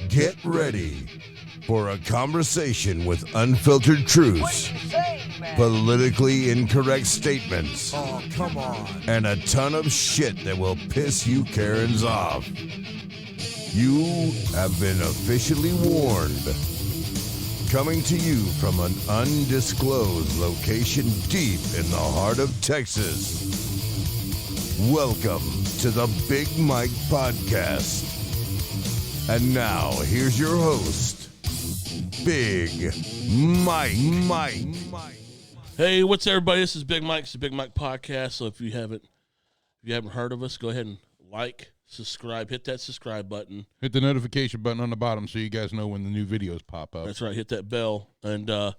Get ready for a conversation with unfiltered truths, politically incorrect statements, come on, and a ton of shit that will piss you Karens off. You have been officially warned. Coming to you from an undisclosed location deep in the heart of Texas. Welcome to the Big Mike Podcast. And now, here's your host, Big Mike. Hey, what's everybody? This is Big Mike. It's the Big Mike Podcast. So if you haven't heard of us, go ahead and like, subscribe, hit that subscribe button. Hit the notification button on the bottom so you guys know when the new videos pop up. That's right. Hit that bell. And go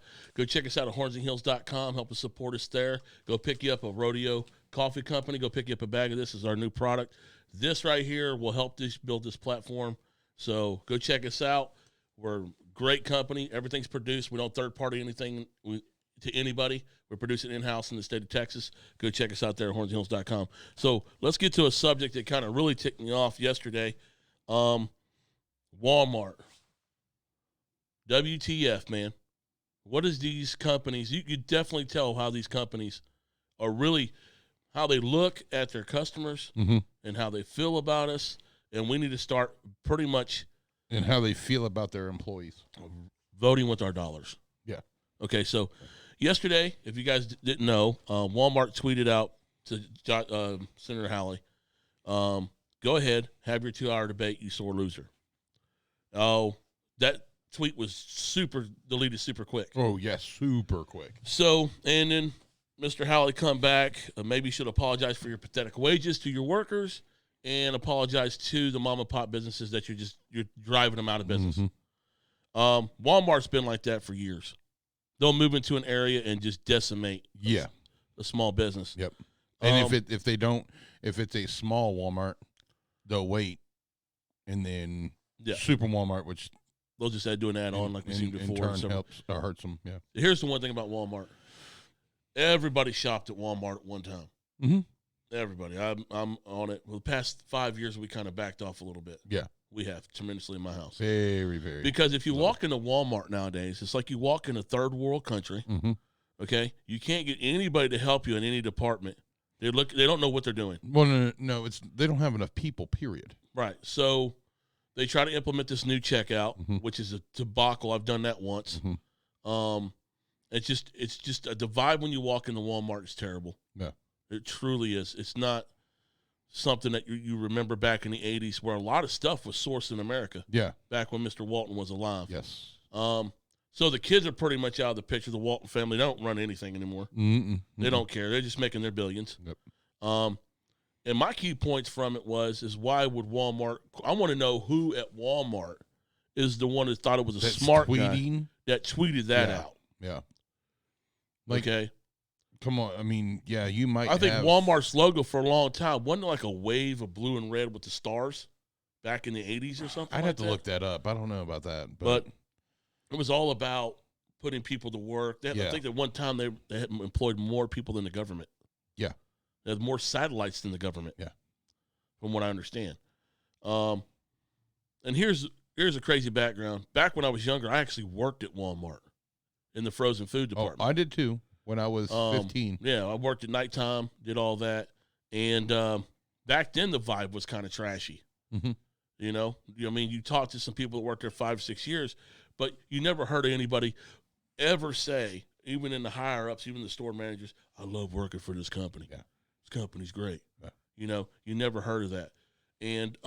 check us out at hornsandheels.com. Help us support us there. Go pick you up a Rodeo Coffee Company. Go pick you up a bag of this. This is our new product. This right here will help build this platform. So go check us out. We're a great company. Everything's produced. We don't third-party anything to anybody. We're producing in-house in the state of Texas. Go check us out there at hornsandheels.com. So let's get to a subject that kind of really ticked me off yesterday. Walmart. WTF, man. What is these companies? You definitely tell how these companies are really, how they look at their customers and how they feel about us. And we need to start pretty much. And how they feel about their employees. Voting with our dollars. Yeah. Okay, so yesterday, if you guys didn't know, Walmart tweeted out to Senator Hawley, go ahead, have your 2-hour debate, you sore loser. Oh, that tweet was deleted super quick. Oh, yes, super quick. So, and then Mr. Hawley come back, maybe you should apologize for your pathetic wages to your workers and apologize to the mom and pop businesses that you're driving them out of business. Walmart's been like that for years. They'll move into an area and just decimate a small business. Yep. And if it's a small Walmart, they'll wait. And then Super Walmart, which they'll just do an add-on like we seen before. In turn helps or hurts them, yeah. Here's the one thing about Walmart. Everybody shopped at Walmart at one time. Mm-hmm. Everybody. I'm on it. Well, the past 5 years, we kind of backed off a little bit. Yeah. We have tremendously in my house. Very, very. Because if you walk into Walmart nowadays, it's like you walk in a third world country. Okay, you can't get anybody to help you in any department. They don't know what they're doing. Well, no, they don't have enough people. Period. Right. So they try to implement this new checkout, which is a debacle. I've done that once. It's just the vibe when you walk into Walmart is terrible. Yeah, it truly is. It's not something that you remember back in the 80s where a lot of stuff was sourced in America. Yeah. Back when Mr. Walton was alive. Yes. So the kids are pretty much out of the picture. The Walton family, they don't run anything anymore. They don't care. They're just making their billions. Yep. And my key points from it is why would Walmart – I want to know who at Walmart is the one that thought it was a smart guy that tweeted that out. Yeah. Okay. Come on, I mean, yeah, you might. I think Walmart's logo for a long time wasn't like a wave of blue and red with the stars back in the 80s or something. I'd have to look that up. I don't know about that, but it was all about putting people to work. I think at one time they had employed more people than the government. Yeah, they had more satellites than the government. Yeah, from what I understand. And here's a crazy background. Back when I was younger, I actually worked at Walmart in the frozen food department. I did too. When I was 15. Yeah, I worked at nighttime, did all that. And back then the vibe was kind of trashy. You know, I mean, you talk to some people that worked there 5 or 6 years, but you never heard of anybody ever say, even in the higher-ups, even the store managers, I love working for this company. Yeah. This company's great. Yeah. You know, you never heard of that. And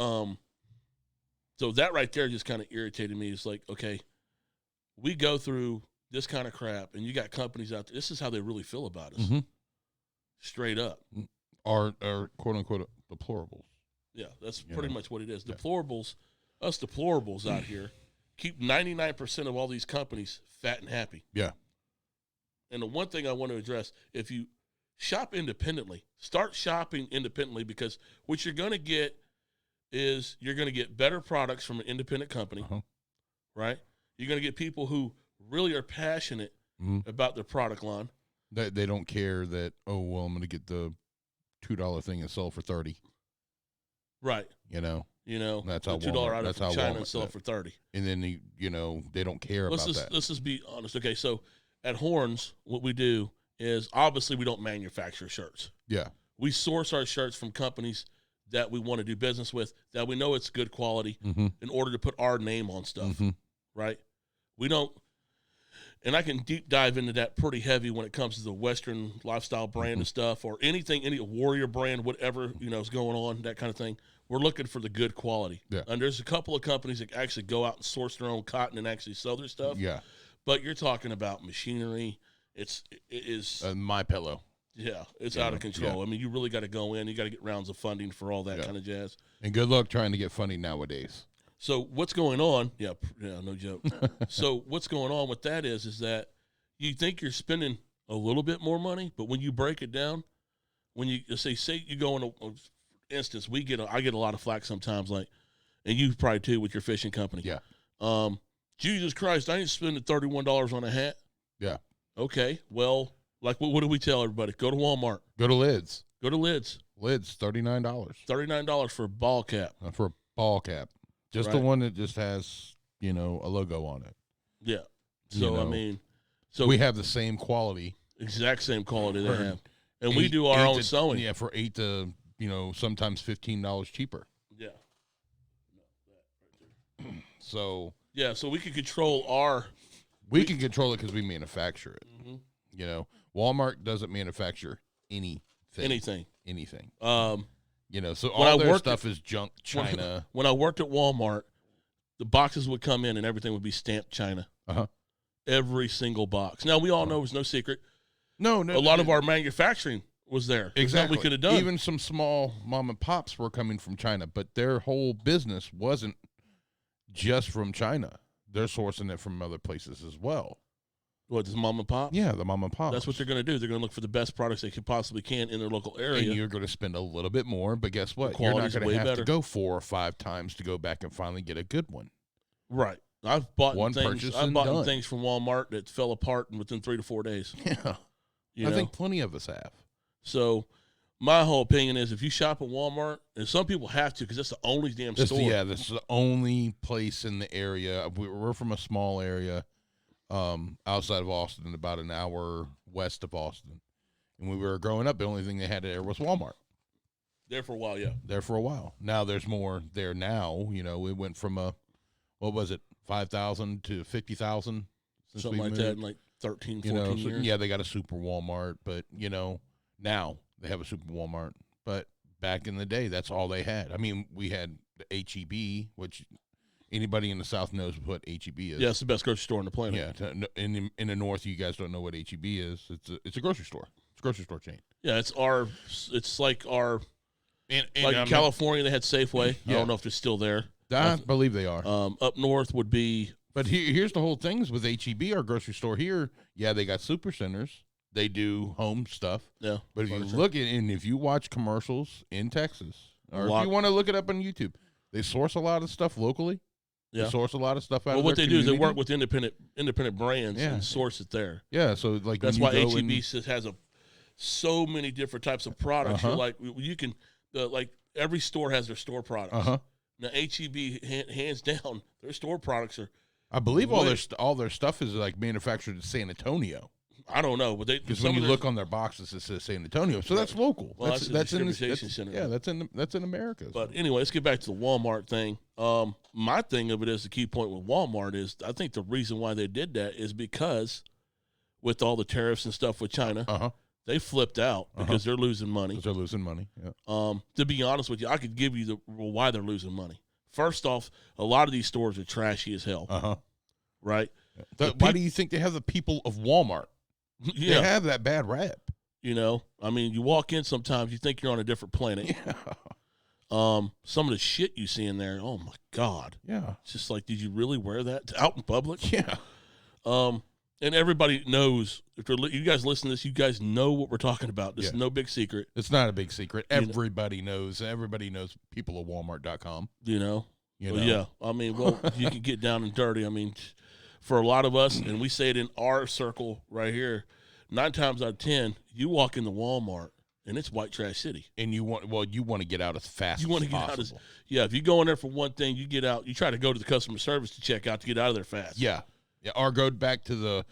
so that right there just kind of irritated me. It's like, okay, we go through this kind of crap, and you got companies out there. This is how they really feel about us, straight up. Are quote unquote deplorables. Yeah, that's pretty much what it is. Deplorables, us deplorables out here, keep 99% of all these companies fat and happy. Yeah. And the one thing I want to address, if you shop independently, start shopping independently, because what you're going to get is you're going to get better products from an independent company, right? You're going to get people who really are passionate about their product line. They don't care that, I'm going to get the $2 thing and sell for $30. Right. You know? You know, That's how $2 Walmart- item that's from how China Walmart- and sell it for 30. And then they don't care about that. Let's just be honest. Okay, so at Horns, what we do is obviously we don't manufacture shirts. Yeah. We source our shirts from companies that we want to do business with, that we know it's good quality, in order to put our name on stuff, right? We don't, and I can deep dive into that pretty heavy when it comes to the Western lifestyle brand and stuff, or anything, any Warrior brand, whatever, is going on, that kind of thing. We're looking for the good quality. Yeah. And there's a couple of companies that actually go out and source their own cotton and actually sell their stuff. Yeah. But you're talking about machinery. It is My Pillow. Yeah, it's out of control. I mean, you really got to go in. You got to get rounds of funding for all that kind of jazz. And good luck trying to get funding nowadays. So what's going on? Yeah, no joke. So what's going on with that is that you think you're spending a little bit more money, but when you break it down, when you say you go in for instance, I get a lot of flack sometimes, like, and you probably too with your fishing company. Yeah. Jesus Christ, I ain't spending $31 on a hat. Yeah. Okay, well. Like, what do we tell everybody? Go to Walmart. Go to Lids. Go to Lids. Lids, $39. $39 for a ball cap. For a ball cap. Just the one that just has, a logo on it. Yeah. So, I mean. So we have the same quality. Exact same quality they have. And we do our own sewing. Yeah, for $8 to, sometimes $15 cheaper. Yeah. So. Yeah, so we can control our. We can control it because we manufacture it. Walmart doesn't manufacture anything. So all their stuff is junk China. When I worked at Walmart, the boxes would come in and everything would be stamped China. Every single box. Now, we all know it's no secret. No. A lot of our manufacturing was there. Exactly. We could have done. Even some small mom and pops were coming from China, but their whole business wasn't just from China. They're sourcing it from other places as well. What, this mom and pop? Yeah, the mom and pop. That's what they're going to do. They're going to look for the best products they possibly can in their local area. And you're going to spend a little bit more, but guess what? You're not going to have to go 4 or 5 times to go back and finally get a good one. Right. I've bought things from Walmart that fell apart within 3 to 4 days. Yeah. I think plenty of us have. So my whole opinion is if you shop at Walmart, and some people have to because that's the only damn store. This is the only place in the area. We're from a small area. Outside of Austin, about an hour west of Austin. And when we were growing up, the only thing they had there was Walmart. There for a while, yeah. There for a while. Now there's more there now. It went from 5,000 to 50,000. Something like that in like 13, 14 years. Yeah, they got a super Walmart, but, now they have a super Walmart. But back in the day, that's all they had. I mean, we had the H-E-B, which... Anybody in the South knows what H-E-B is. Yeah, it's the best grocery store on the planet. Yeah, in the North, you guys don't know what H-E-B is. It's a grocery store. It's a grocery store chain. Yeah, it's like our, in California, they had Safeway. Yeah. I don't know if they're still there. I believe they are. Up north would be. But here's the whole thing with H-E-B, our grocery store here. Yeah, they got super centers. They do home stuff. Yeah. But if you look at and if you watch commercials in Texas, or if you want to look it up on YouTube, they source a lot of stuff locally. Yeah. They source a lot of stuff out of what their they community. do is they work with independent brands and source it there. Yeah, so like that's why H-E-B has so many different types of products. You're like you can every store has their store products. Now H-E-B hands down their store products are. I believe all their stuff is like manufactured in San Antonio. I don't know, but because when you look on their boxes, it says San Antonio, so that's local. Well, that's in the distribution center. Yeah, that's in America. But anyway, let's get back to the Walmart thing. My thing of it is the key point with Walmart is I think the reason why they did that is because with all the tariffs and stuff with China, they flipped out because they're losing money. Because they're losing money. Yeah. To be honest with you, I could give you why they're losing money. First off, a lot of these stores are trashy as hell. Right? Why do you think they have the people of Walmart? Yeah. They have that bad rap. I mean, you walk in sometimes, you think you're on a different planet. Yeah. Some of the shit you see in there, oh my God. Yeah. It's just like, did you really wear that out in public? Yeah. And everybody knows, if you guys listen to this, you guys know what we're talking about. This is no big secret. It's not a big secret. Everybody knows. Everybody knows people at Walmart.com. Yeah. I mean, you can get down and dirty. I mean, for a lot of us, and we say it in our circle right here, 9 times out of 10, you walk into Walmart And it's white trash city. And you want to get out as fast as possible. You want to get out if you go in there for one thing, you get out. You try to go to the customer service to check out to get out of there fast. Yeah. Or go back to the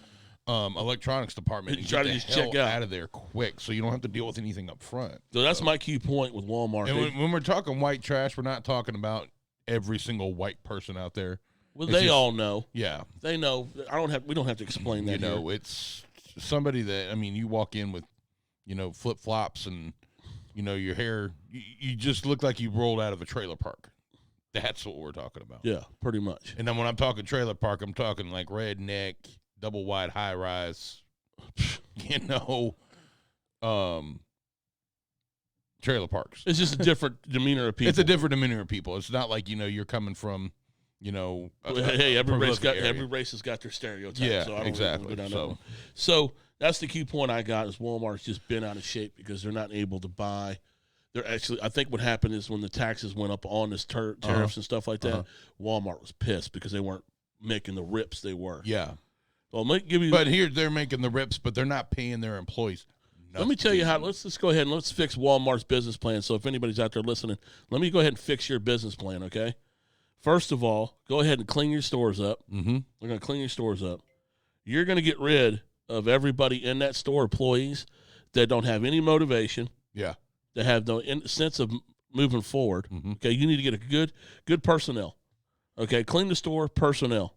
electronics department and try get to the just hell check out of there quick, so you don't have to deal with anything up front. So that's my key point with Walmart. And when we're talking white trash, we're not talking about every single white person out there. Well, they all know. Yeah, they know. We don't have to explain that. It's somebody that you walk in with, flip flops and, your hair. You just look like you rolled out of a trailer park. That's what we're talking about. Yeah, pretty much. And then when I'm talking trailer park, I'm talking like redneck, double wide, high rise. Trailer parks. It's just a different demeanor of people. It's a different demeanor of people. It's not like you're coming from. Hey, every race has got their stereotypes. Yeah, so I don't exactly. Really go down so that's the key point I got is Walmart's just been out of shape because they're not able to buy. They're actually, I think what happened is when the taxes went up on this tariffs and stuff like that, Walmart was pissed because they weren't making the rips they were. Yeah. So give you. But here they're making the rips, but they're not paying their employees. Let me tell you how. Let's just go ahead and let's fix Walmart's business plan. So if anybody's out there listening, let me go ahead and fix your business plan. Okay. First of all, go ahead and clean your stores up. Mm-hmm. We're going to clean your stores up. You're going to get rid of everybody in that store, employees that don't have any motivation. Yeah. That have no sense of moving forward. Mm-hmm. Okay, you need to get a good personnel. Okay, clean the store, personnel.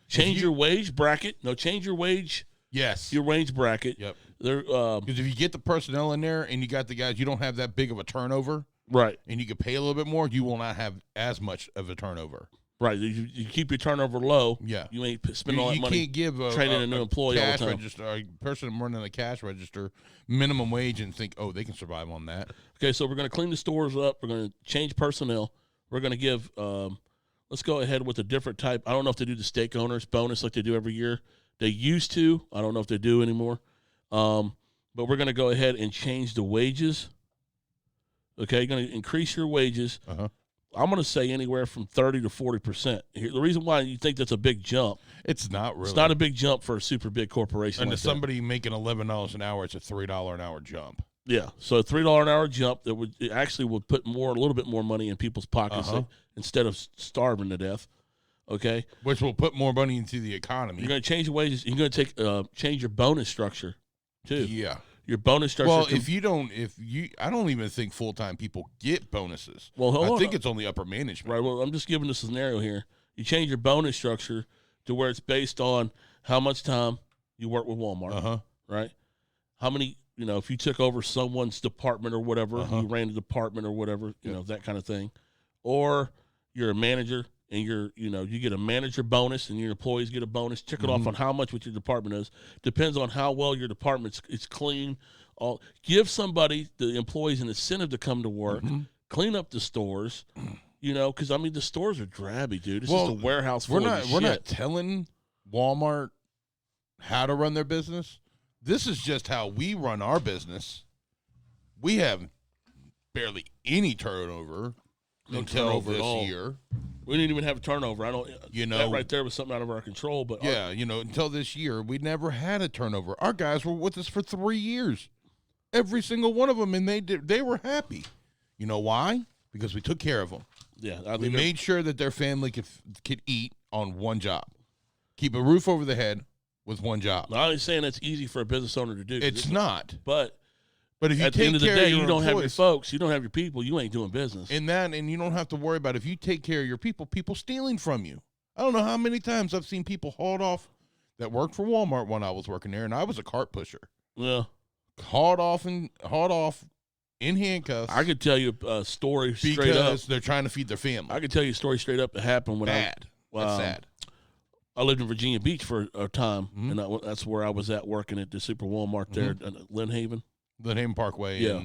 Change your wage bracket. No, change your wage. Yes. Your wage bracket. Yep. Because if you get the personnel in there and you got the guys, you don't have that big of a turnover. Right. And you can pay a little bit more, you will not have as much of a turnover. Right. You keep your turnover low. Yeah. You ain't spending all that money. You can't give training a new employee all the time. Register, a person running a cash register minimum wage and think, oh, they can survive on that. Okay, so we're going to clean the stores up. We're going to change personnel. We're going to give let's go ahead with a different type. I don't know if they do the stake owners bonus like they do every year. They used to. I don't know if they do anymore. But we're going to go ahead and change the wages. Okay, you're going to increase your wages. Uh-huh. I'm going to say anywhere from 30 to 40%. The reason why you think that's a big jump. It's not really. It's not a big jump for a super big corporation. And like to somebody making $11 an hour, it's a $3 an hour jump. Yeah, so a $3 an hour jump that would put a little bit more money in people's pockets instead of starving to death. Okay, which will put more money into the economy. You're going to change your wages. You're going to change your bonus structure too. Yeah. Your bonus structure. Well, I don't even think full-time people get bonuses. Well, I think it's only upper management. Right. Well, I'm just giving a scenario here. You change your bonus structure to where it's based on how much time you work with Walmart. Right. How many, if you took over someone's department or whatever, you ran the department or whatever, that kind of thing, or you're a manager and you get a manager bonus and your employees get a bonus. Check it off on how much what your department is. Depends on how well your department is clean. Give somebody, the employees, an incentive to come to work, clean up the stores, because the stores are drabby, dude. It's just a warehouse full of shit. We're not telling Walmart how to run their business. This is just how we run our business. We have barely any turnover until this year. We didn't even have a turnover. That right there was something out of our control. But until this year, we never had a turnover. Our guys were with us for 3 years, every single one of them, and they were happy. You know why? Because we took care of them. Yeah, we made sure that their family could eat on one job, keep a roof over the head with one job. I'm not saying that's easy for a business owner to do. It's not, but if you at the end of the day, you don't have your folks, you don't have your people, you ain't doing business. And you don't have to worry about if you take care of your people stealing from you. I don't know how many times I've seen people hauled off that worked for Walmart when I was working there, and I was a cart pusher. Yeah, hauled off in handcuffs. I could tell you a story straight up because they're trying to feed their family. I could tell you a story straight up that happened when that's sad. I lived in Virginia Beach for a time, and that's where I was at working at the Super Walmart there in Lynn Haven. Parkway. Yeah.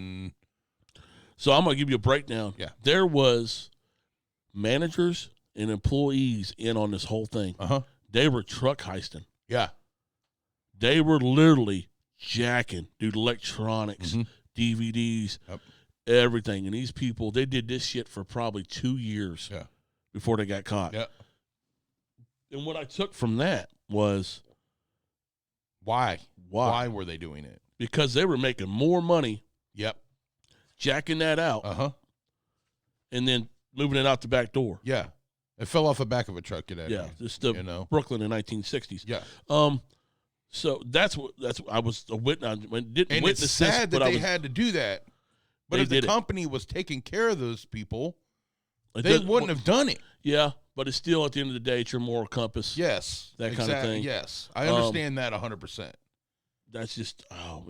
So I'm going to give you a breakdown. Yeah. There was managers and employees in on this whole thing. They were truck heisting. Yeah. They were literally jacking, dude, electronics, DVDs, everything. And these people, they did this shit for probably 2 years before they got caught. Yeah. And what I took from that was why were they doing it? Because they were making more money Yep. Jacking that out. And then moving it out the back door. Yeah. It fell off the back of a truck. Yeah. Just Brooklyn in the 1960s. Yeah. So that's what I was a witness. I didn't and witness it's sad this, that they had to do that. But if the company was taking care of those people, they wouldn't have done it. Yeah, but it's still, at the end of the day, it's your moral compass. Yes. That kind of thing. Yes. I understand that 100%. That's just, I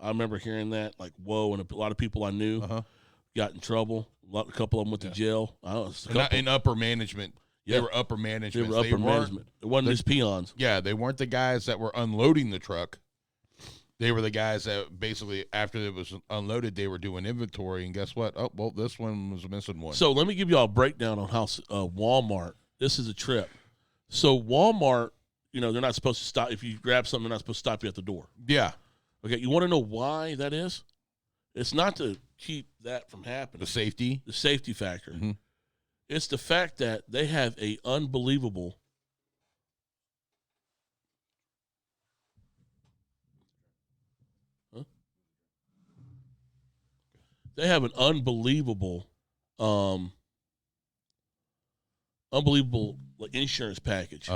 remember hearing that, like, whoa, and a lot of people I knew got in trouble. A couple of them went to jail. In upper management. Yeah. They were upper management. They were upper management. It wasn't just peons. Yeah, they weren't the guys that were unloading the truck. They were the guys that basically, after it was unloaded, they were doing inventory, and guess what? Oh, well, this one was missing one. So let me give you all a breakdown on how Walmart, this is a trip. So Walmart, they're not supposed to stop. If you grab something, they're not supposed to stop you at the door. Yeah. Okay, you want to know why that is? It's not to keep that from happening. The safety? The safety factor. Mm-hmm. It's the fact that they have a unbelievable insurance package.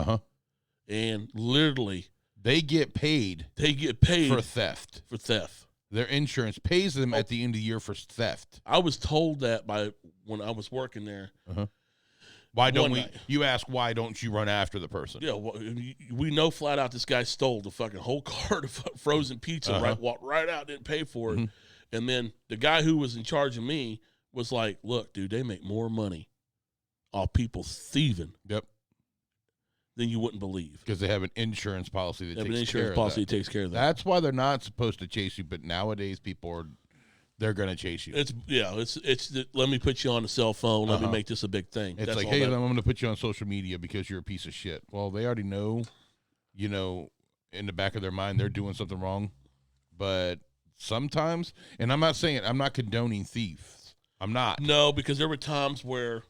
And literally they get paid for theft. Their insurance pays them at the end of the year for theft. I was told that when I was working there. Why don't you ask, why don't you run after the person? Yeah, well, we know flat out this guy stole the fucking whole cart of frozen pizza, right? Walked right out, didn't pay for it. And then the guy who was in charge of me was like, look, dude, they make more money off people thieving. Yep. Than you wouldn't believe. Because they have an insurance policy that takes care of that. That's why they're not supposed to chase you, but nowadays they're going to chase you. It's let me put you on the cell phone. Let me make this a big thing. It's like, hey, I'm going to put you on social media because you're a piece of shit. Well, they already know, in the back of their mind, they're doing something wrong. But sometimes, and I'm not condoning thieves. I'm not. No, because there were times where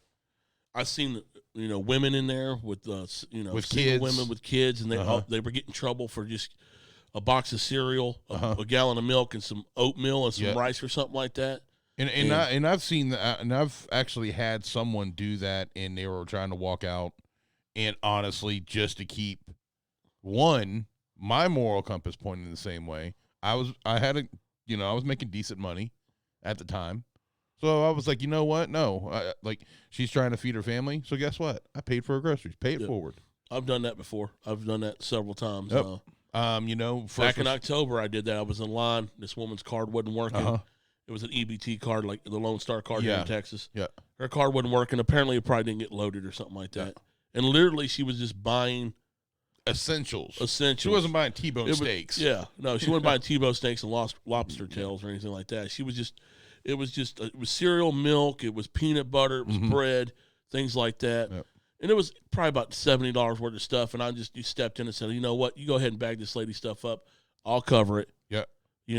I've seen, women in there with with kids, women with kids, and they were getting in trouble for just a box of cereal, a gallon of milk, and some oatmeal and some rice or something like that. And I've seen that, and I've actually had someone do that, and they were trying to walk out, and honestly, just to keep my moral compass pointing the same way. I was making decent money at the time. So I was like, you know what? No, she's trying to feed her family. So guess what? I paid for her groceries. Pay it forward. I've done that before. I've done that several times. Yep. Back in October, I did that. I was in line. This woman's card wasn't working. It was an EBT card, like the Lone Star card here in Texas. Yeah. Her card wasn't working. Apparently, it probably didn't get loaded or something like that. And literally, she was just buying essentials. She wasn't buying T-bone steaks. No, she wasn't buying T-bone steaks and lobster tails or anything like that. It was cereal, milk, it was peanut butter, it was bread, things like that. Yep. And it was probably about $70 worth of stuff. And you stepped in and said, you know what? You go ahead and bag this lady stuff up. I'll cover it. Yeah. You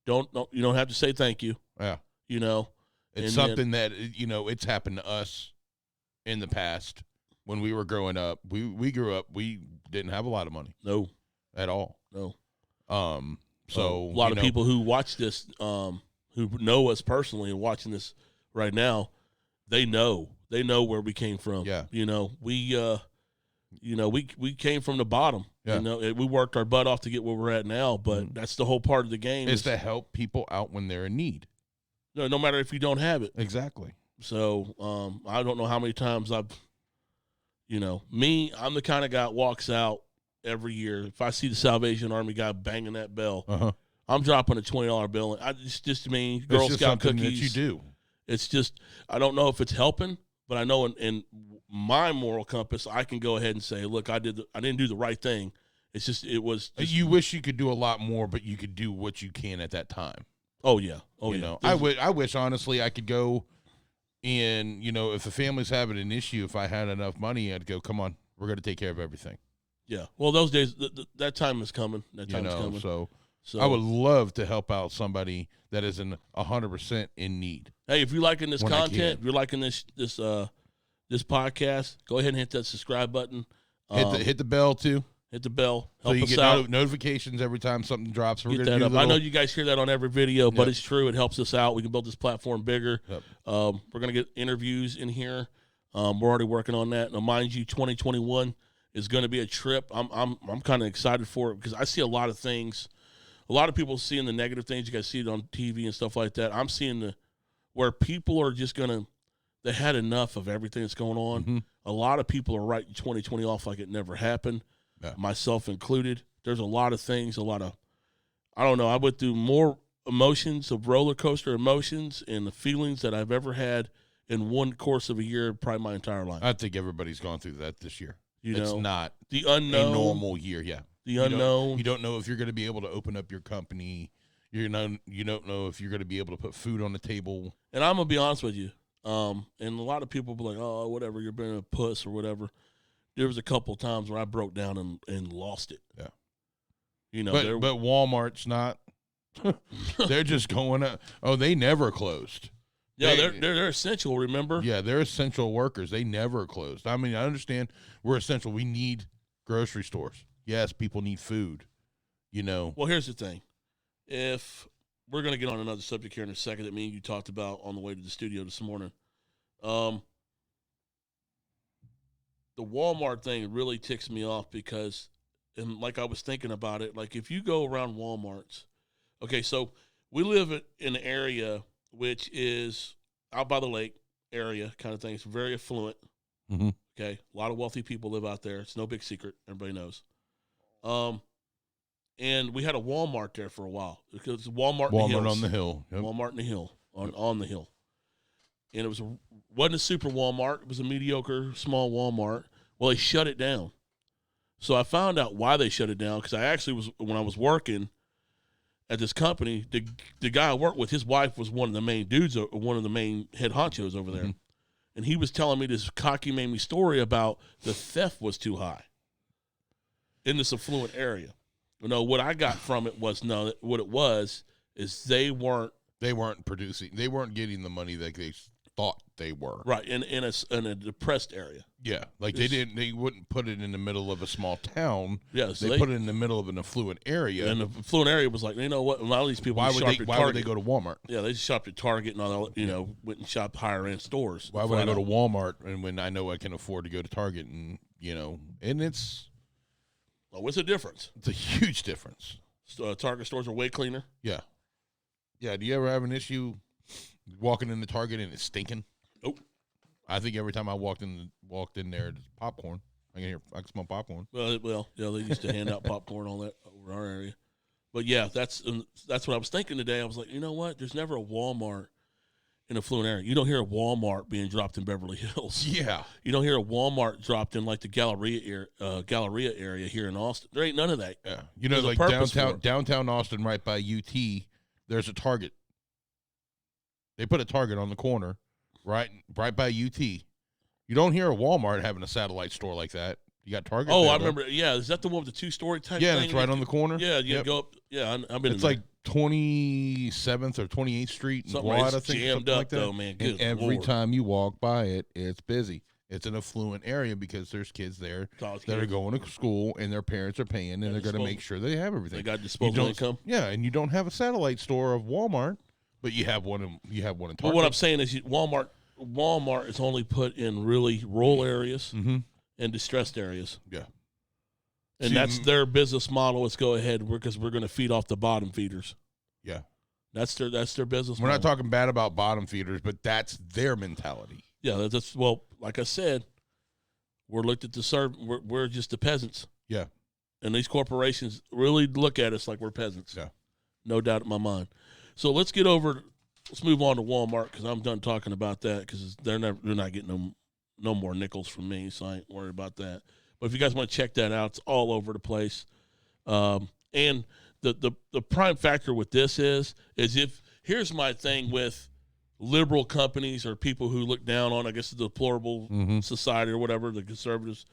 don't have to say thank you. Yeah. It's something that, it's happened to us in the past when we were growing up. We grew up, we didn't have a lot of money. No. At all. No. So a lot of people who watch this, who know us personally and watching this right now, they know where we came from. Yeah. We came from the bottom. Yeah. We worked our butt off to get where we're at now, but that's the whole part of the game. Is to help people out when they're in need. No matter if you don't have it. Exactly. So I don't know how many times I'm the kind of guy that walks out every year. If I see the Salvation Army guy banging that bell, I'm dropping a $20 bill. It's just me, Girl Scout cookies. That you do. It's just, I don't know if it's helping, but I know in my moral compass, I can go ahead and say, look, I didn't do the right thing. It's just, you wish you could do a lot more, but you could do what you can at that time. Oh yeah. I wish honestly I could go and, if the family's having an issue, if I had enough money, I'd go, come on, we're going to take care of everything. Yeah. Well, those days, that time is coming. That time is coming. So I would love to help out somebody that is 100% in need. Hey, if you're liking this content, if you're liking this podcast, go ahead and hit that subscribe button. Hit the bell too. Hit the bell. Help us out. So you get notifications every time something drops. We're get that up. I know you guys hear that on every video, but it's true. It helps us out. We can build this platform bigger. Yep. We're going to get interviews in here. We're already working on that. Now, mind you, 2021 is going to be a trip. I'm kind of excited for it because I see a lot of things. A lot of people seeing the negative things. You guys see it on TV and stuff like that. I'm seeing where people are just going to, they had enough of everything that's going on. Mm-hmm. A lot of people are writing 2020 off like it never happened. Yeah. Myself included. There's a lot of things, I don't know. I went through more emotions of roller coaster emotions and the feelings that I've ever had in one course of a year, probably my entire life. I think everybody's gone through that this year. It's not the unknown, a normal year. Yeah, the unknown. You don't know if you're going to be able to open up your company. You don't know if you're going to be able to put food on the table. And I'm gonna be honest with you. And a lot of people be like, "Oh, whatever, you're being a puss or whatever." There was a couple of times where I broke down and lost it. Yeah. But Walmart's not. They're just going up. Oh, they never closed. Yeah, they're essential, remember? Yeah, they're essential workers. They never closed. I mean, I understand we're essential. We need grocery stores. Yes, people need food, Well, here's the thing. If we're going to get on another subject here in a second that me and you talked about on the way to the studio this morning. The Walmart thing really ticks me off because, and like I was thinking about it, like if you go around Walmarts, okay, so we live in an area which is out by the lake area kind of thing. It's very affluent. Mm-hmm. Okay, a lot of wealthy people live out there. It's no big secret. Everybody knows. And we had a Walmart there for a while because Walmart on the hill. Yep. Walmart in the hill, on the hill. And it wasn't a super Walmart. It was a mediocre, small Walmart. Well, they shut it down. So I found out why they shut it down because I actually when I was working at this company, the guy I worked with, his wife was one of the main dudes, one of the main head honchos over there. Mm-hmm. And he was telling me this cocky-mamie story about the theft was too high in this affluent area. What I got from it was, what it was is they weren't producing. They weren't getting the money that they thought they were. Right, in a depressed area. Yeah, they wouldn't put it in the middle of a small town. Yeah, so they put it in the middle of an affluent area. And the affluent area was like, you know what? A lot of these people why would they go to Walmart? Yeah, they just shopped at Target and all that, went and shopped higher end stores. Why would I go to Walmart and when I know I can afford to go to Target and and it's what's the difference? It's a huge difference. Target stores are way cleaner. Yeah. Yeah, do you ever have an issue walking into Target and it's stinking? Nope. I think every time I walked in there, it's popcorn. I can smell popcorn. Well, yeah, they used to hand out popcorn all that over our area. But yeah, that's what I was thinking today. I was like, you know what? There's never a Walmart in a affluent area. You don't hear a Walmart being dropped in Beverly Hills. Yeah. You don't hear a Walmart dropped in like the Galleria area here in Austin. There ain't none of that. Yeah. Like downtown Austin, right by UT, there's a Target. They put a Target on the corner, right by UT. You don't hear a Walmart having a satellite store like that. You got Target. Oh, I remember. Yeah, is that the one with the 2-story type thing? Yeah, it's right on the corner. Yeah, you go up. Yeah, I've been. It's like 27th or 28th Street in Quad, I think. Jammed up, like that. Though, man. Good and every Lord. time you walk by it, it's busy. It's an affluent area because there's kids there that are going to school and their parents are paying, and they're going to make sure they have everything. They got disposable income. Yeah, and you don't have a satellite store of Walmart, but you have one in Target. But what I'm saying is, Walmart is only put in really rural areas and distressed areas. Yeah. And that's their business model. Let's go ahead because we're going to feed off the bottom feeders. Yeah, that's their business. We're not talking bad about bottom feeders, but that's their mentality. Yeah, like I said, we're looked at to serve. We're just the peasants. Yeah, and these corporations really look at us like we're peasants. Yeah, no doubt in my mind. So let's move on to Walmart because I'm done talking about that because they're not getting no more nickels from me, so I ain't worried about that. But if you guys want to check that out, it's all over the place. And the prime factor with this is here's my thing with liberal companies or people who look down on, I guess, the deplorable society or whatever, the conservatives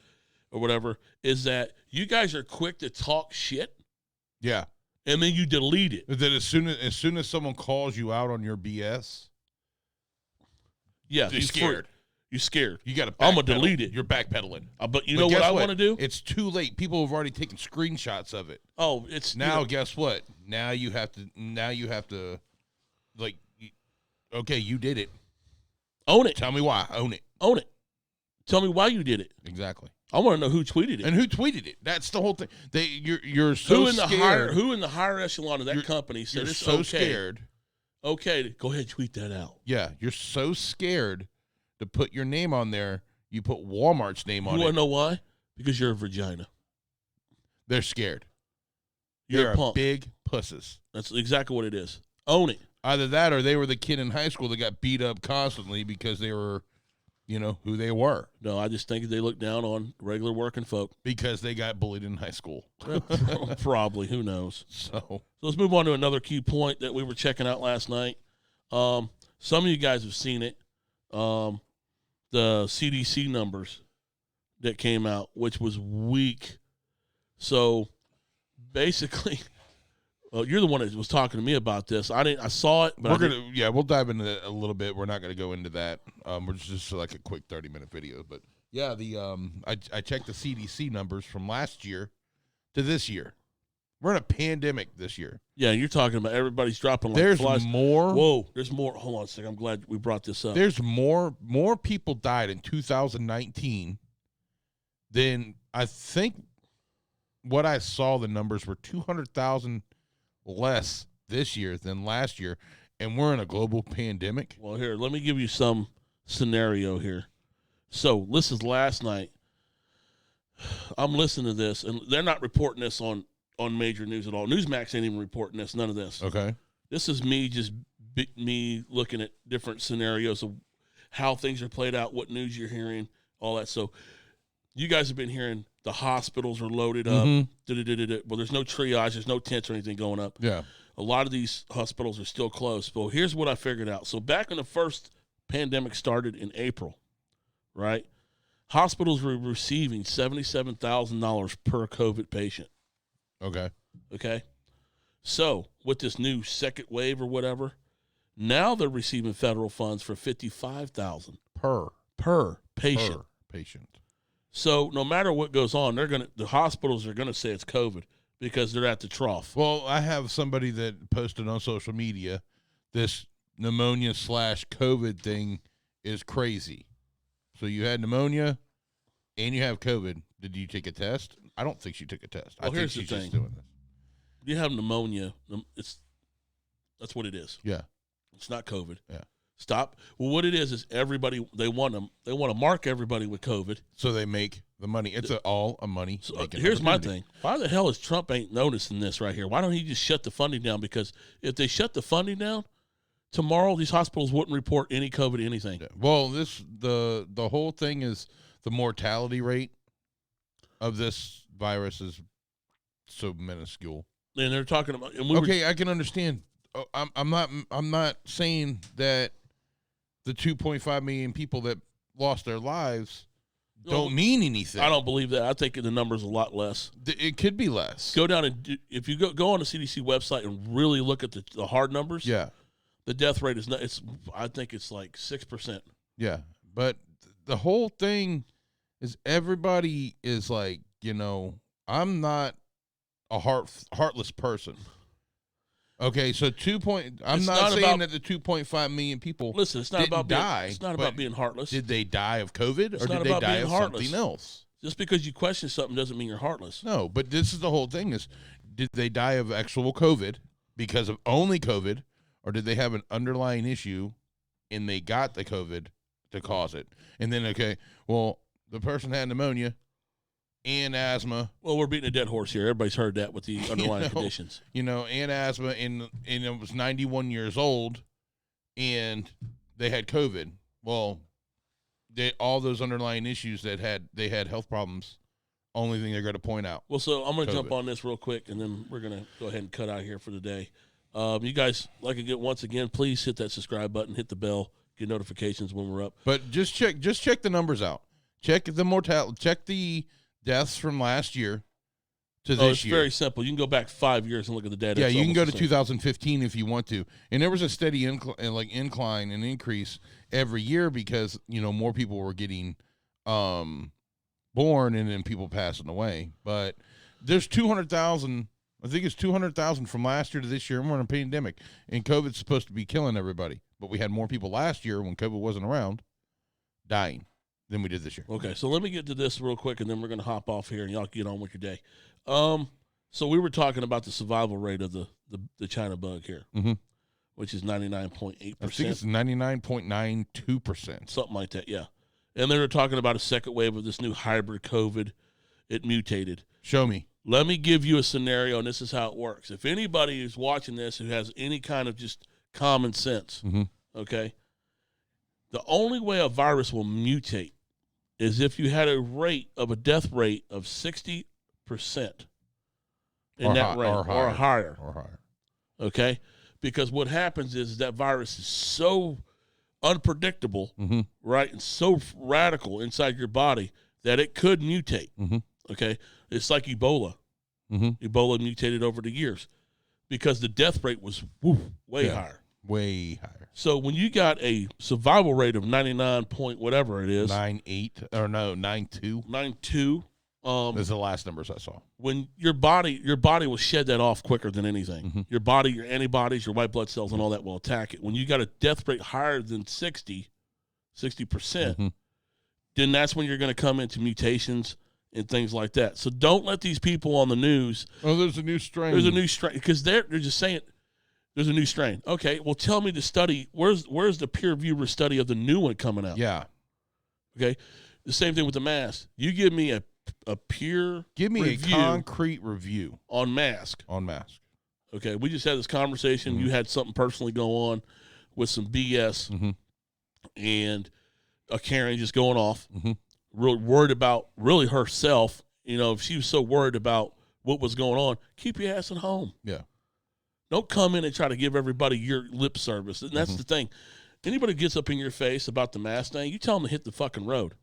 or whatever, is that you guys are quick to talk shit. Yeah. And then you delete it. That as soon as someone calls you out on your BS, yeah, you're scared. You're scared. You got to. I'm gonna delete it. You're backpedaling. But you know what I want to do? It's too late. People have already taken screenshots of it. Oh, it's now. Guess what? Now you have to. Like, okay, you did it. Own it. Tell me why. Own it. Own it. Tell me why you did it. Exactly. I want to know who tweeted it. And who tweeted it? That's the whole thing. You're so scared. Who in the higher echelon of that company said it's so okay? Scared. Okay, go ahead and tweet that out. Yeah, you're so scared to put your name on there. You put Walmart's name on it. You want to know why? Because you're a vagina. They're scared. You're a punk. Big pusses. That's exactly what it is. Own it. Either that or they were the kid in high school that got beat up constantly because they were, who they were. No, I just think they look down on regular working folk. Because they got bullied in high school. Probably. Who knows? So let's move on to another key point that we were checking out last night. Some of you guys have seen it. The CDC numbers that came out, which was weak. So basically, you're the one that was talking to me about this. I saw it, but we'll dive into it a little bit. We're not gonna go into that. We're just like a quick 30-minute video. But yeah, I checked the CDC numbers from last year to this year. We're in a pandemic this year. Yeah, you're talking about everybody's dropping like there's flies. More. Whoa, there's more. Hold on a second. I'm glad we brought this up. There's more people died in 2019 than I think. What I saw, the numbers were 200,000 less this year than last year, and we're in a global pandemic. Well, here, let me give you some scenario here. So this is last night. I'm listening to this, and they're not reporting this on major news at all. Newsmax ain't even reporting this, none of this. Okay. This is me looking at different scenarios of how things are played out, what news you're hearing, all that. So you guys have been hearing the hospitals are loaded up. Mm-hmm. Well, there's no triage, there's no tents or anything going up. Yeah. A lot of these hospitals are still closed. Well, here's what I figured out. So back when the first pandemic started in April, right? Hospitals were receiving $77,000 per COVID patient. Okay. So with this new second wave or whatever, now they're receiving federal funds for $55,000 per patient. So no matter what goes on, the hospitals are gonna say it's COVID because they're at the trough. Well, I have somebody that posted on social media, this pneumonia/COVID thing is crazy. So you had pneumonia and you have COVID. Did you take a test? I don't think she took a test. Well, I think here's she's the thing. just doing this. You have pneumonia. That's what it is. Yeah. It's not COVID. Yeah. Stop. Well, what it is everybody they want to mark everybody with COVID, so they make the money. It's all a money. So, here's my thing: why the hell is Trump ain't noticing this right here? Why don't he just shut the funding down? Because if they shut the funding down, tomorrow these hospitals wouldn't report any COVID anything. Yeah. Well, the whole thing is the mortality rate of this virus is so minuscule. And they're talking about. And I can understand. I'm not saying that the 2.5 million people that lost their lives don't mean anything. I don't believe that. I think the number's a lot less. It could be less. Go down and if you go on the CDC website and really look at the hard numbers. Yeah, the death rate is not. I think it's like 6%. Yeah, but the whole thing is everybody is like, I'm not a heartless person. Okay, so I'm not saying that the 2.5 million people listen. It's not about die. It's not about being heartless. Did they die of COVID or did they die of something else? Just because you question something doesn't mean you're heartless. No, but this is the whole thing: is did they die of actual COVID because of only COVID, or did they have an underlying issue and they got the COVID to cause it? And then the person had pneumonia and asthma. Well, we're beating a dead horse here. Everybody's heard that with the underlying conditions. And asthma, and it was 91 years old, and they had COVID. Well, all those underlying issues they had health problems. Only thing they're going to point out. Well, so I'm going to jump on this real quick, and then we're going to go ahead and cut out here for the day. You guys, once again, please hit that subscribe button, hit the bell, get notifications when we're up. But just check the numbers out. Check the mortality. Check the deaths from last year to this it's year. very simple. You can go back 5 years and look at the data. Yeah, It's you can go to almost the same. 2015 if you want to. And there was a steady incline and increase every year because, more people were getting born and then people passing away. But there's 200,000, I think it's 200,000 from last year to this year, and we're in a pandemic. And COVID's supposed to be killing everybody. But we had more people last year when COVID wasn't around dying than we did this year. Okay, so let me get to this real quick, and then we're going to hop off here, and y'all get on with your day. So we were talking about the survival rate of the China bug here, which is 99.8%. I think it's 99.92%. Something like that, yeah. And they were talking about a second wave of this new hybrid COVID. It mutated. Show me. Let me give you a scenario, and this is how it works. If anybody is watching this who has any kind of just common sense, okay, the only way a virus will mutate is if you had a death rate of 60% in that range, or higher. Okay? Because what happens is that virus is so unpredictable, right, and so radical inside your body that it could mutate. Okay? It's like Ebola. Ebola mutated over the years because the death rate was way higher. Way higher. So when you got a survival rate of 99 point whatever it is, 9.8 or no 9.2. 9.2. Those are the last numbers I saw. When your body will shed that off quicker than anything. Your body, your antibodies, your white blood cells, and all that will attack it. When you got a death rate higher than 60%, then that's when you're going to come into mutations and things like that. So don't let these people on the news. Oh, there's a new strain. There's a new strain because they're just saying. There's a new strain. Okay, well, tell me the study. Where's the peer-reviewed study of the new one coming out? Yeah. Okay, the same thing with the mask. You give me a peer a concrete review on mask. Okay, we just had this conversation. You had something personally go on with some BS and a Karen just going off, real worried about really herself. If she was so worried about what was going on, keep your ass at home. Yeah. Don't come in and try to give everybody your lip service. And that's the thing. Anybody gets up in your face about the mask thing, you tell them to hit the fucking road.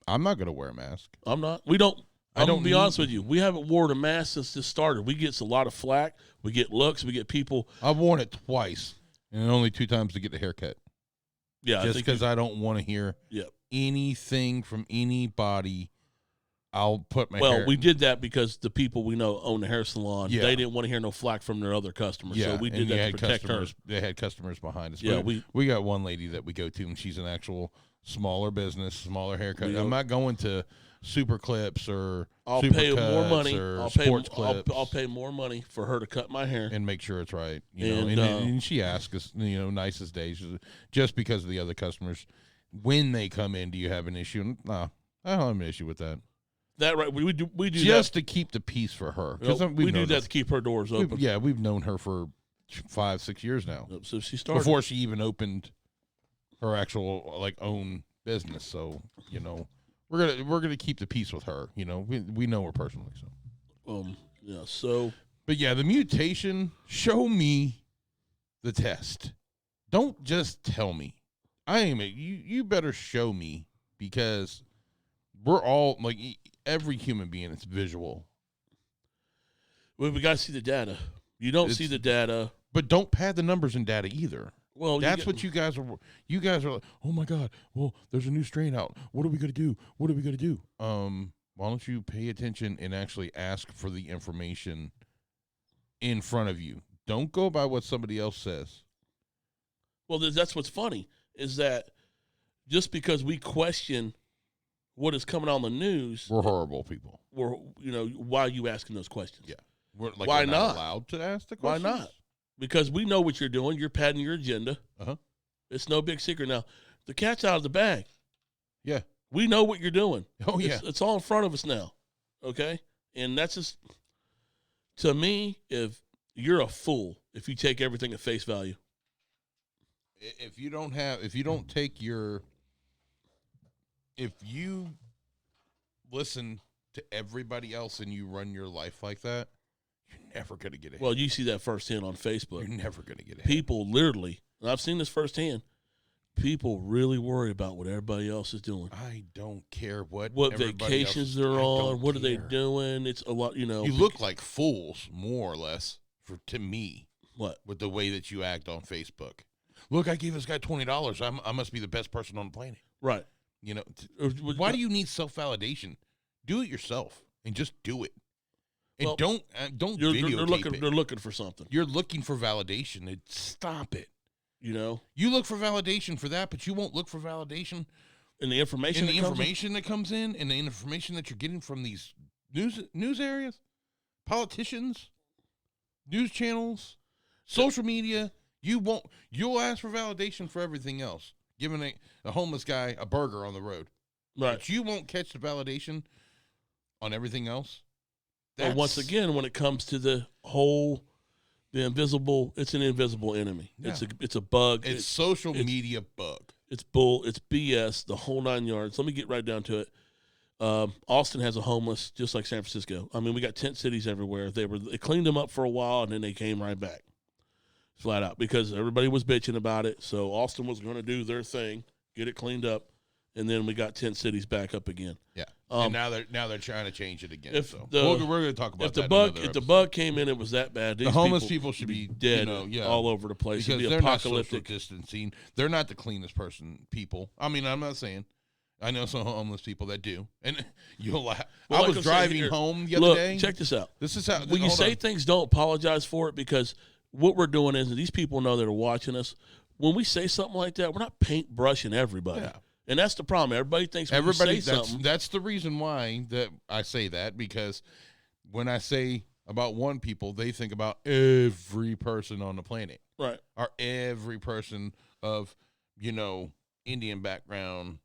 I'm not going to wear a mask. I'm not. We don't. I'm going to be honest with you. We haven't worn a mask since this started. We get a lot of flack. We get looks. We get people. I've worn it twice, and only 2 times to get the haircut. Yeah. Just because I don't want to hear anything from anybody. I'll put my hair. We did that because the people we know own the hair salon. They didn't want to hear no flack from their other customers. Yeah, so we did that to protect her. They had customers behind us. Yeah, we got one lady that we go to, and she's an actual smaller business, smaller haircut. I'm not going to Super Clips or I'll Super pay Cuts more money. or Sports Clips. I'll pay more money for her to cut my hair and make sure it's right. And she asks us, nicest days, just because of the other customers. When they come in, do you have an issue? And, no, I don't have an issue with that. That right? We do just that. To keep the peace for her. We do that to keep her doors open. We've known her for 5-6 years now. So she started before she even opened her actual own business. So we're gonna keep the peace with her. We know her personally. So So but the mutation. Show me the test. Don't just tell me. You better show me because we're all every human being is visual. Well, we got to see the data. You don't see the data. But don't pad the numbers in data either. Well, that's what you guys are. You guys are like, oh my God, well, there's a new strain out. What are we going to do? What are we going to do? Why don't you pay attention and actually ask for the information in front of you? Don't go by what somebody else says. Well, that's what's funny is that just because we question what is coming on the news, we're horrible people. Why are you asking those questions? Yeah. Why we're not allowed to ask the questions? Why not? Because we know what you're doing. You're padding your agenda. It's no big secret. Now, the cat's out of the bag. Yeah. We know what you're doing. Oh, yeah. It's all in front of us now. Okay? And that's just, to me, if you're a fool, if you take everything at face value. If you listen to everybody else and you run your life like that, you're never going to get ahead. Well, you see that firsthand on Facebook. You're never going to get ahead. People literally, and I've seen this firsthand, people really worry about what everybody else is doing. I don't care what vacations they're on. What are they doing? It's a lot, You look like fools, more or less, to me. What? With the way that you act on Facebook. Look, I gave this guy $20. I must be the best person on the planet. Right. Why do you need self-validation? Do it yourself and just do it. And don't videotape They're looking for something. You're looking for validation. Stop it. You look for validation for that, but you won't look for validation in the information that comes in, and the information that you're getting from these news areas, politicians, news channels, social media. You'll ask for validation for everything else. Giving a homeless guy a burger on the road, right? But you won't catch the validation on everything else. But once again, when it comes to the invisible, it's an invisible enemy. Yeah. It's a bug. It's social media bug. It's bull. It's BS. The whole 9 yards. Let me get right down to it. Austin has a homeless, just like San Francisco. I mean, we got tent cities everywhere. They cleaned them up for a while, and then they came right back, flat out, because everybody was bitching about it. So Austin was going to do their thing, get it cleaned up, and then we got tent cities back up again. Yeah. And now they're trying to change it again. We're going to talk about that. If the bug came in, it was that bad. The homeless people should be dead all over the place. Because It'd be they're apocalyptic. not social distancing. They're not the cleanest people. I mean, I'm not saying. I know some homeless people that do, and you'll laugh. I was driving home the other day. Check this out. This is how. When you say things, don't apologize for it, because what we're doing is, and these people know that are watching us. When we say something like that, we're not paintbrushing everybody. Yeah. And that's the problem. Everybody thinks when you say something. That's the reason why that I say that, because when I say about one people, they think about every person on the planet. Right. Or every person of, Indian background,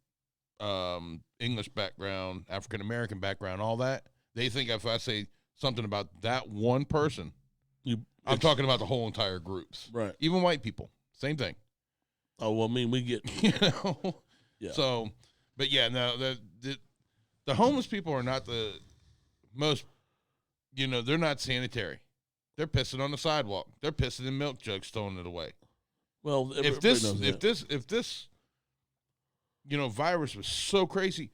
English background, African American background, all that. They think if I say something about that one person, I'm talking about the whole entire groups. Right. Even white people. Same thing. Oh, well, I mean, we get Yeah. So, but yeah, no, the homeless people are not the most, they're not sanitary. They're pissing on the sidewalk. They're pissing in milk jugs, throwing it away. Well, if this virus was so crazy,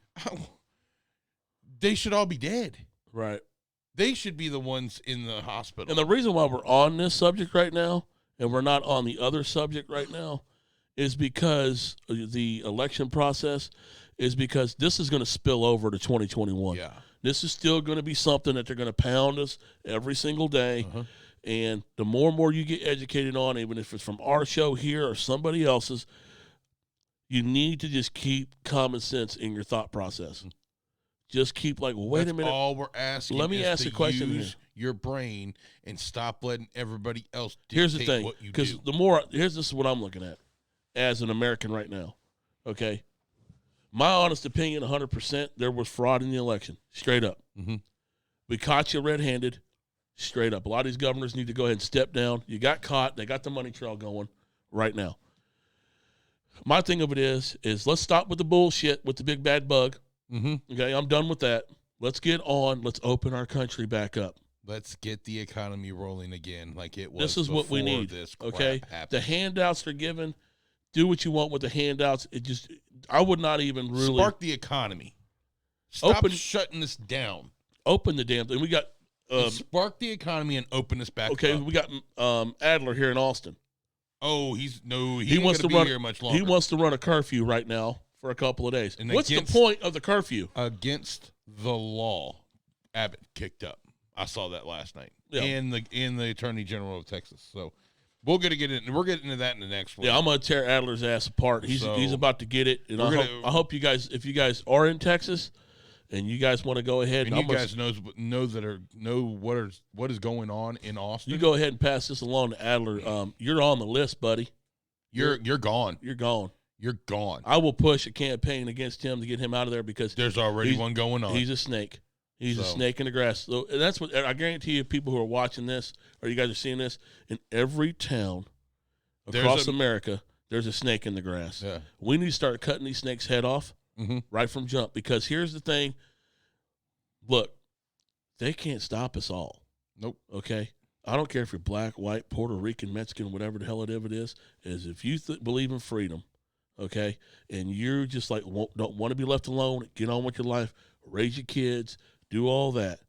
they should all be dead. Right. They should be the ones in the hospital. And the reason why we're on this subject right now, and we're not on the other subject right now, is because the election process is because this is going to spill over to 2021. Yeah. This is still going to be something that they're going to pound us every single day. Uh-huh. And the more and more you get educated on, even if it's from our show here or somebody else's, you need to just keep common sense in your thought process. Just keep wait a minute. All we're asking. Let me ask a question use your brain and stop letting everybody else dictate Here's the thing, what you do. Because this is what I'm looking at as an American right now. Okay, my honest opinion, 100%, there was fraud in the election, straight up. Mm-hmm. We caught you red-handed, straight up. A lot of these governors need to go ahead and step down. You got caught. They got the money trail going right now. My thing of it is let's stop with the bullshit with the big bad bug. Mm-hmm. Okay, I'm done with that. Let's get on. Let's open our country back up. Let's get the economy rolling again like it was. This is what we need. This okay, happened. The handouts they're given. Do what you want with the handouts. I would not even really spark the economy. Stop shutting this down. Open the damn thing. We got spark the economy and open this back. Okay, up. we got Adler here in Austin. Oh, he wants to be here much longer. He wants to run a curfew right now for a couple of days. And what's the point of the curfew? Against the law, Abbott kicked up. I saw that last night. Yeah. And the Attorney General of Texas. So we're getting into that in the next one. Yeah, I'm gonna tear Adler's ass apart. He's about to get it. And I hope you guys, if you guys are in Texas and you guys want to go ahead and you guys know what is going on in Austin, you go ahead and pass this along to Adler. You're on the list, buddy. You're gone. You're gone. You're gone. I will push a campaign against him to get him out of there because there's already one going on. He's a snake. He's a snake in the grass. So that's what I guarantee you. People who are watching this, or you guys are seeing this, in every town across America, there's a snake in the grass. Yeah. We need to start cutting these snakes' head off right from jump. Because here's the thing. Look, they can't stop us all. Nope. Okay. I don't care if you're black, white, Puerto Rican, Mexican, whatever the hell it is if you believe in freedom, okay, and you're just like don't want to be left alone, get on with your life, raise your kids, do all that,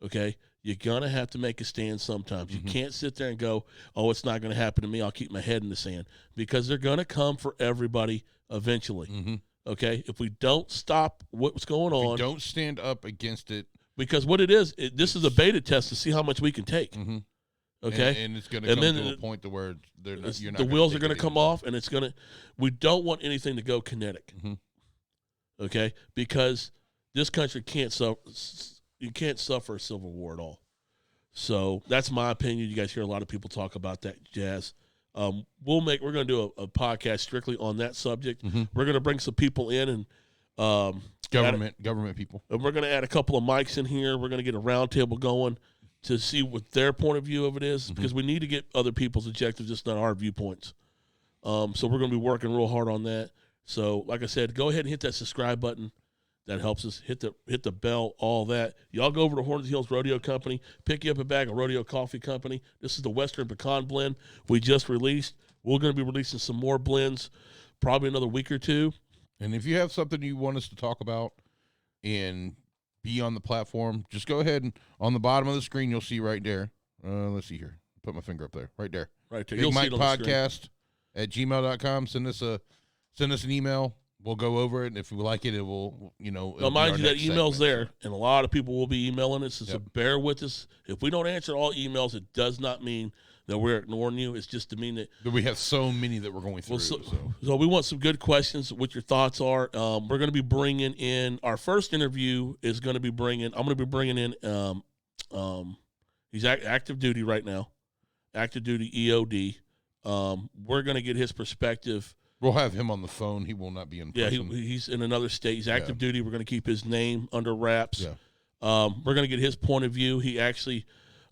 okay, you're going to have to make a stand sometimes. You can't sit there and go, oh, it's not going to happen to me, I'll keep my head in the sand, because they're going to come for everybody eventually, okay? If we don't stop what's going on. Don't stand up against it. Because what it is, this is a beta test to see how much we can take. Okay, and it's going to come to a point to where you're not the wheels are going to come off, and it's going to. We don't want anything to go kinetic. Okay, because this country can't suffer. You can't suffer a civil war at all. So that's my opinion. You guys hear a lot of people talk about that jazz. We're going to do a podcast strictly on that subject. We're going to bring some people in and government people, and we're going to add a couple of mics in here. We're going to get a roundtable going to see what their point of view of it is, because we need to get other people's objectives, just not our viewpoints. So we're going to be working real hard on that. So, like I said, go ahead and hit that subscribe button. That helps us. Hit the bell, all that. Y'all go over to Horns Hills Rodeo Company, pick you up a bag of Rodeo Coffee Company. This is the Western Pecan Blend we just released. We're going to be releasing some more blends probably another week or two. And if you have something you want us to talk about and be on the platform, just go ahead and on the bottom of the screen, you'll see right there. Let's see here. Put my finger up there. Right there. Right there. Big Mike Podcast at gmail.com. Send us an email. We'll go over it. And if we like it, it will, Now, mind you, that email's there, and a lot of people will be emailing us. So bear with us. If we don't answer all emails, it does not mean that we're ignoring you. It's just to mean that we have so many that we're going through. So we want some good questions, what your thoughts are. We're going to be bringing in, our first interview is going to be I'm going to be bringing in, he's active duty right now, active duty EOD. We're going to get his perspective. We'll have him on the phone. He will not be in person. Yeah, he's in another state. He's active duty. We're going to keep his name under wraps. Yeah. We're going to get his point of view. He actually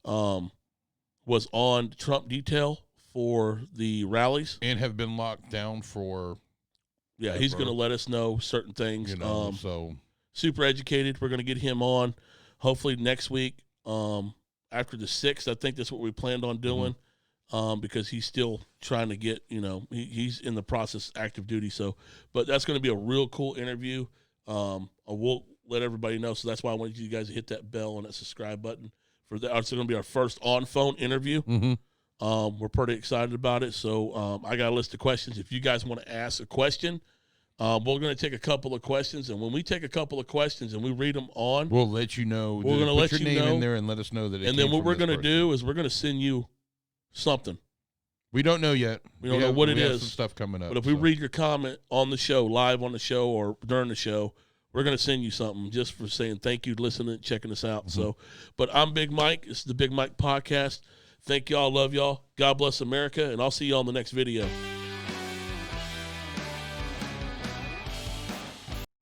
was on Trump detail for the rallies. And have been locked down for... Yeah, he's going to let us know certain things. So super educated. We're going to get him on hopefully next week after the 6th. I think that's what we planned on doing. Because he's still trying to get, he's in the process active duty. So, but that's going to be a real cool interview. We'll let everybody know. So that's why I wanted you guys to hit that bell and that subscribe button for that. It's going to be our first on-phone interview. We're pretty excited about it. So I got a list of questions. If you guys want to ask a question, we're going to take a couple of questions. And when we take a couple of questions and we read them on, we'll let you know. We're going to let you know. Put your name in there and let us know that it And then what we're going to do is we're going to send you something. We don't know yet. We don't know what it is. Some stuff coming up. But if we read your comment on the show, live on the show or during the show, we're going to send you something just for saying thank you, listening, checking us out. So, but I'm Big Mike. This is the Big Mike Podcast. Thank y'all. Love y'all. God bless America. And I'll see you on the next video.